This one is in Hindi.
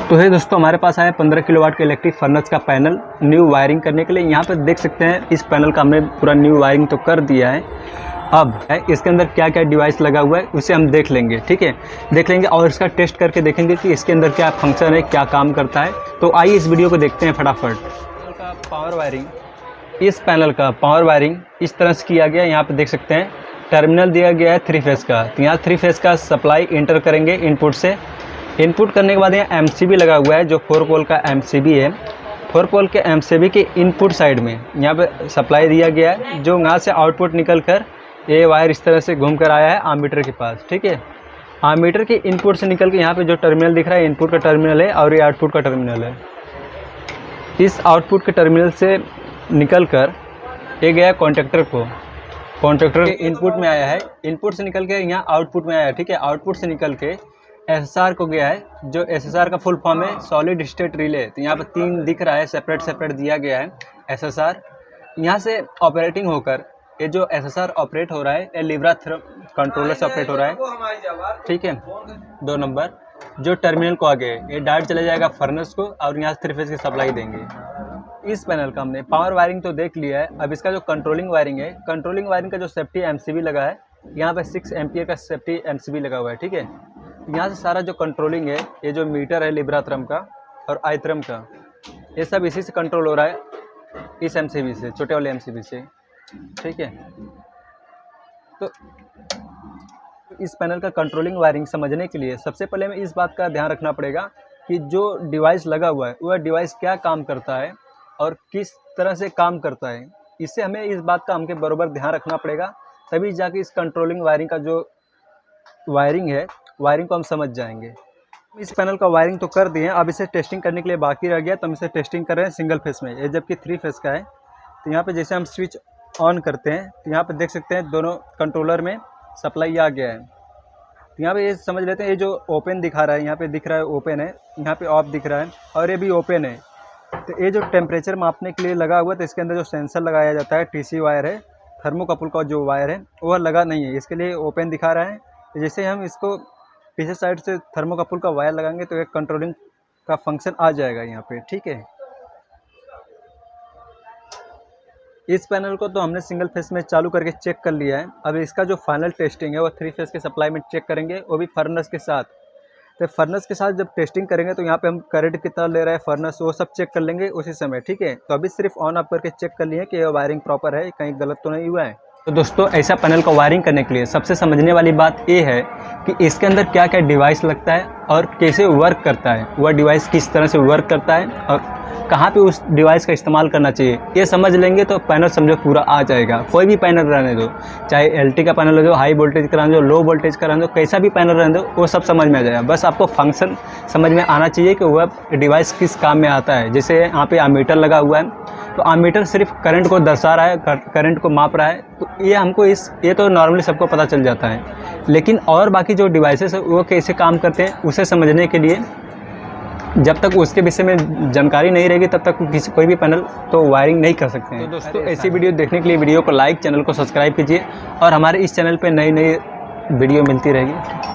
तो है दोस्तों, हमारे पास आया 15 किलोवाट के इलेक्ट्रिक फर्नेस का पैनल न्यू वायरिंग करने के लिए। यहाँ पे देख सकते हैं इस पैनल का हमने पूरा न्यू वायरिंग तो कर दिया है। अब इसके अंदर क्या क्या डिवाइस लगा हुआ है उसे हम देख लेंगे, ठीक है, देख लेंगे और इसका टेस्ट करके देखेंगे कि इसके अंदर क्या फंक्शन है, क्या काम करता है। तो आइए इस वीडियो को देखते हैं फटाफट। का पावर वायरिंग, इस पैनल का पावर वायरिंग इस तरह से किया गया। यहाँ पे देख सकते हैं टर्मिनल दिया गया है 3 फेज़ का। तो यहाँ 3 फेज़ का सप्लाई इंटर करेंगे इनपुट से। इनपुट करने के बाद यहाँ एमसीबी लगा हुआ है जो 4 पोल का एमसीबी है। 4 पोल के एमसीबी के इनपुट साइड में यहाँ पे सप्लाई दिया गया है, जो यहाँ से आउटपुट निकल कर ये वायर इस तरह से घूम कर आया है आमीटर के पास, ठीक है। आमीटर के इनपुट से निकल के यहाँ पे जो टर्मिनल दिख रहा है इनपुट का टर्मिनल है और ये आउटपुट का टर्मिनल है। इस आउटपुट के टर्मिनल से निकल कर ये गया कॉन्ट्रैक्टर को, कॉन्ट्रैक्टर के इनपुट में आया है, इनपुट से निकल के यहाँ आउटपुट में आया है, ठीक है। आउटपुट से निकल के एसएसआर को गया है, जो एसएसआर का फुल फॉर्म है सॉलिड स्टेट रिले। तो यहाँ पर 3 दिख रहा है, सेपरेट दिया गया है एसएसआर। यहाँ से ऑपरेटिंग होकर ये जो एसएसआर ऑपरेट हो रहा है ये लिब्रा कंट्रोलर से ऑपरेट हो रहा है, ठीक है। 2 नंबर जो टर्मिनल को आगे ये डायरेक्ट चला जाएगा फर्नेस को और यहाँ से 3 फेज की सप्लाई देंगे। इस पैनल का हमने पावर वायरिंग तो देख लिया है। अब इसका जो कंट्रोलिंग वायरिंग है, कंट्रोलिंग वायरिंग का जो सेफ्टी एमसीबी लगा है, यहाँ पे 6 एम्पियर का सेफ्टी एमसीबी लगा हुआ है, ठीक है। यहाँ से सारा जो कंट्रोलिंग है, ये जो मीटर है लिब्रा थ्रम का और आई थ्रम का, ये सब इसी से कंट्रोल हो रहा है, इस एमसीबी से, छोटे वाले एमसीबी से, ठीक है। तो इस पैनल का कंट्रोलिंग वायरिंग समझने के लिए सबसे पहले हमें इस बात का ध्यान रखना पड़ेगा कि जो डिवाइस लगा हुआ है वह डिवाइस क्या काम करता है और किस तरह से काम करता है। इससे हमें इस बात का हमके बराबर ध्यान रखना पड़ेगा, तभी जाके इस कंट्रोलिंग वायरिंग का जो वायरिंग है, वायरिंग को हम समझ जाएंगे। इस पैनल का वायरिंग तो कर दिए, अब इसे टेस्टिंग करने के लिए बाकी रह गया, तो हम इसे टेस्टिंग कर रहे हैं सिंगल फेस में। ये जबकि 3 फेस का है। तो यहाँ पे जैसे हम स्विच ऑन करते हैं तो यहाँ पे देख सकते हैं दोनों कंट्रोलर में सप्लाई आ गया है। तो यहाँ पे ये समझ लेते हैं, ये जो ओपन दिखा रहा है, यहाँ पे दिख रहा है ओपन है, यहाँ पे ऑफ दिख रहा है और ये भी ओपन है। तो ये जो टेम्परेचर मापने के लिए लगा हुआ है, तो इसके अंदर जो सेंसर लगाया जाता है, टीसी वायर है, थर्मोकपल का जो वायर है वह लगा नहीं है, इसके लिए ओपन दिखा रहा है। तो जैसे हम इसको पीछे साइड से थर्मोकपल का वायर लगाएंगे तो एक कंट्रोलिंग का फंक्शन आ जाएगा यहाँ पे, ठीक है। इस पैनल को तो हमने सिंगल फेस में चालू करके चेक कर लिया है। अब इसका जो फाइनल टेस्टिंग है वो 3 फेस के सप्लाई में चेक करेंगे, वो भी फर्नेस के साथ। तो फर्नेस के साथ जब टेस्टिंग करेंगे तो यहाँ पे हम करंट कितना ले रहा है फर्नेस, वो सब चेक कर लेंगे उसी समय, ठीक है। तो अभी सिर्फ ऑन ऑफ करके चेक कर लिए कि ये वायरिंग प्रॉपर है, कहीं गलत तो नहीं हुआ है। तो दोस्तों, ऐसा पैनल को वायरिंग करने के लिए सबसे समझने वाली बात ये है कि इसके अंदर क्या क्या डिवाइस लगता है और कैसे वर्क करता है, वह डिवाइस किस तरह से वर्क करता है और कहाँ पे उस डिवाइस का इस्तेमाल करना चाहिए। ये समझ लेंगे तो पैनल समझो पूरा आ जाएगा। कोई भी पैनल रहने दो, चाहे एलटी का पैनल हो दो, हाई वोल्टेज का रहने दो, लो वोल्टेज का रहने दो, कैसा भी पैनल रहने दो, वो सब समझ में आ जाएगा। बस आपको फंक्शन समझ में आना चाहिए कि वह डिवाइस किस काम में आता है। जैसे यहाँ पे आमीटर लगा हुआ है, तो आमीटर सिर्फ करंट को दर्शा रहा है, करंट को माप रहा है, तो ये हमको ये तो नॉर्मली सबको पता चल जाता है। लेकिन और बाकी जो डिवाइसेस है वो कैसे काम करते हैं उसे समझने के लिए जब तक उसके विषय में जानकारी नहीं रहेगी तब तक कोई भी पैनल तो वायरिंग नहीं कर सकते हैं। तो दोस्तों, ऐसी वीडियो देखने के लिए वीडियो को लाइक, चैनल को सब्सक्राइब कीजिए और हमारे इस चैनल पे नई वीडियो मिलती रहेगी।